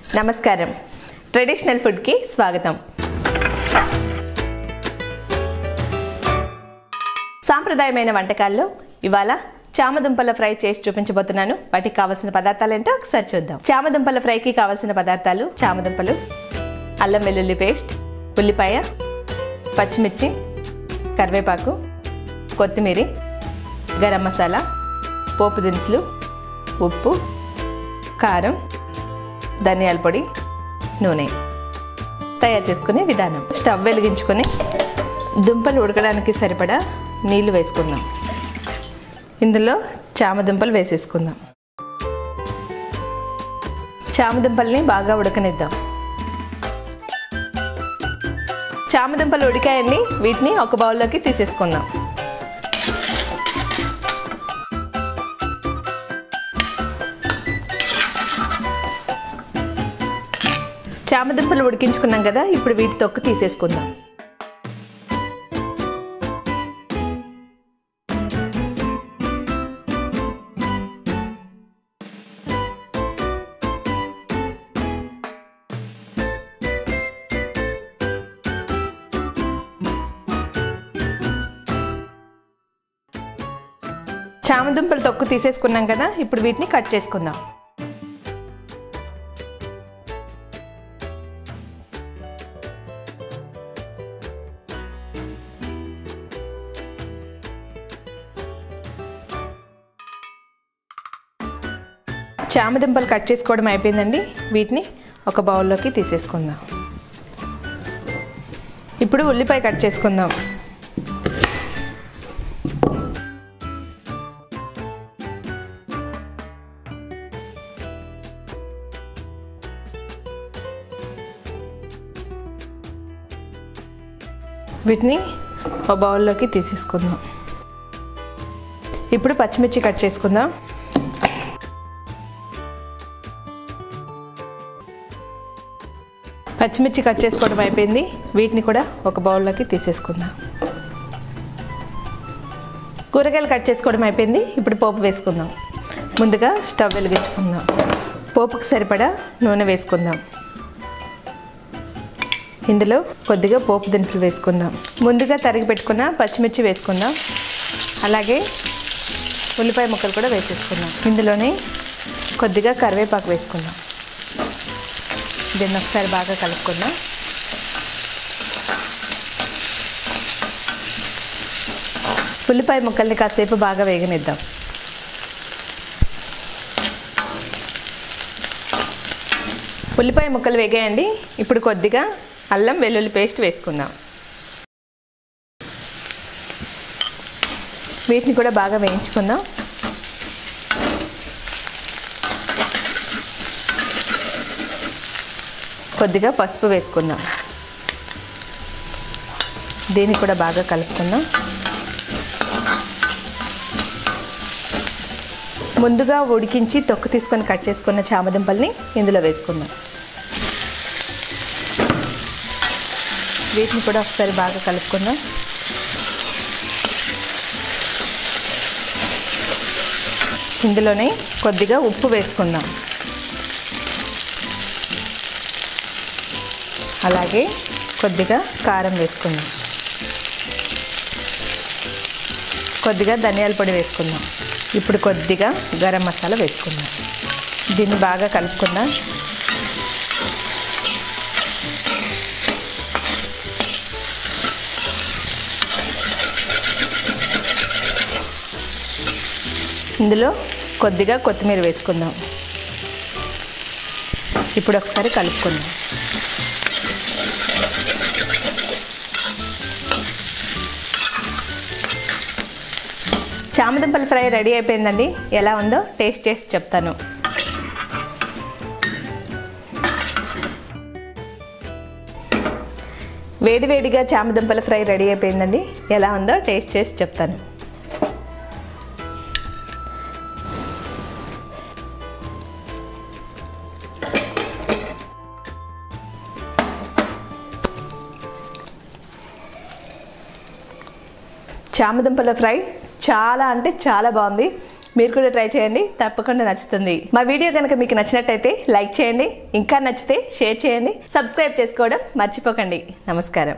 నమస్కారం traditional food కి స్వాగతం సాంప్రదాయమైన వంటకాల్లో ఇవాళ చామదుంపల ఫ్రై చేసి చూపించబోతున్నాను వాటికి కావాల్సిన పదార్థాలు ఏంటో ఒకసారి చూద్దాం చామదుంపల ఫ్రైకి కావాల్సిన పదార్థాలు చామదుంపలు అల్లం వెల్లుల్లి పేస్ట్ ఉల్లిపాయ పచ్చిమిర్చి కరివేపాకు కొత్తిమీర గరం మసాలా పోపు దినుసులు ఉప్పు కారం ధనియాల పొడి నూనె తయారు చేసుకునే విధానం స్టవ్ వెలిగించుకొని దుంపలు ఉడకడానికి సరిపడా నీళ్లు వేసుకుందాం ఇందులో చామదుంపలు వేసేసుకుందాం చామదుంపల్ని బాగా ఉడకనిద్దాం చామదుంపలు ఉడికాయండి వీటిని ఒక బౌల్లోకి తీసేసుకుందాం చామదుంపలు ఉడికించుకున్నాం కదా ఇప్పుడు వీటి తొక్కు తీసేసుకుందాం చామదుంపలు తొక్కు తీసేసుకున్నాం కదా ఇప్పుడు వీటిని కట్ చేసుకుందాం చామదుంపలు కట్ చేసుకోవడం అయిపోయిందండి వీటిని ఒక బౌల్లోకి తీసేసుకుందాం ఇప్పుడు ఉల్లిపాయ కట్ చేసుకుందాం వీటిని ఒక బౌల్లోకి తీసేసుకుందాం ఇప్పుడు పచ్చిమిర్చి కట్ చేసుకుందాం పచ్చిమిర్చి కట్ చేసుకోవడం అయిపోయింది వీటిని కూడా ఒక బౌల్లోకి తీసేసుకుందాం కూరగాయలు కట్ చేసుకోవడం అయిపోయింది ఇప్పుడు పోపు వేసుకుందాం ముందుగా స్టవ్ వెలిగించుకుందాం పోపుకు సరిపడా నూనె వేసుకుందాం ఇందులో కొద్దిగా పోపు దినుసులు వేసుకుందాం ముందుగా తరిగి పెట్టుకున్న పచ్చిమిర్చి వేసుకుందాం అలాగే ఉల్లిపాయ ముక్కలు కూడా వేసేసుకుందాం ఇందులోనే కొద్దిగా కరివేపాకు వేసుకుందాం దీన్ని ఒకసారి బాగా కలుపుకుందాం ఉల్లిపాయ ముక్కల్ని కాసేపు బాగా వేగనిద్దాం ఉల్లిపాయ ముక్కలు వేగాయండి ఇప్పుడు కొద్దిగా అల్లం వెల్లుల్లి పేస్ట్ వేసుకుందాం వీటిని కూడా బాగా వేయించుకుందాం కొద్దిగా పసుపు వేసుకుందాం దీన్ని కూడా బాగా కలుపుకుందాం ముందుగా ఉడికించి తొక్కు తీసుకొని కట్ చేసుకున్న చామదుంపల్ని ఇందులో వేసుకుందాం వీటిని కూడా ఒకసారి బాగా కలుపుకుందాం ఇందులోనే కొద్దిగా ఉప్పు వేసుకుందాం అలాగే కొద్దిగా కారం వేసుకుందాం కొద్దిగా ధనియాల పొడి వేసుకుందాం ఇప్పుడు కొద్దిగా గరం మసాలా వేసుకుందాం దీన్ని బాగా కలుపుకుందాం ఇందులో కొద్దిగా కొత్తిమీర వేసుకుందాం ఇప్పుడు ఒకసారి కలుపుకుందాం చామదుంపల ఫ్రై రెడీ అయిపోయిందండి ఎలా ఉందో టేస్ట్ చేసి చెప్తాను వేడివేడిగా చామదుంపల ఫ్రై రెడీ అయిపోయిందండి ఎలా ఉందో టేస్ట్ చేసి చెప్తాను చామదుంపల ఫ్రై చాలా అంటే చాలా బాగుంది మీరు కూడా ట్రై చేయండి, తప్పకుండా నచ్చుతుంది. మా వీడియో కనుక మీకు నచ్చినట్టయితే లైక్ చేయండి, ఇంకా నచ్చితే షేర్ చేయండి, సబ్స్క్రైబ్ చేసుకోవడం మర్చిపోకండి. నమస్కారం.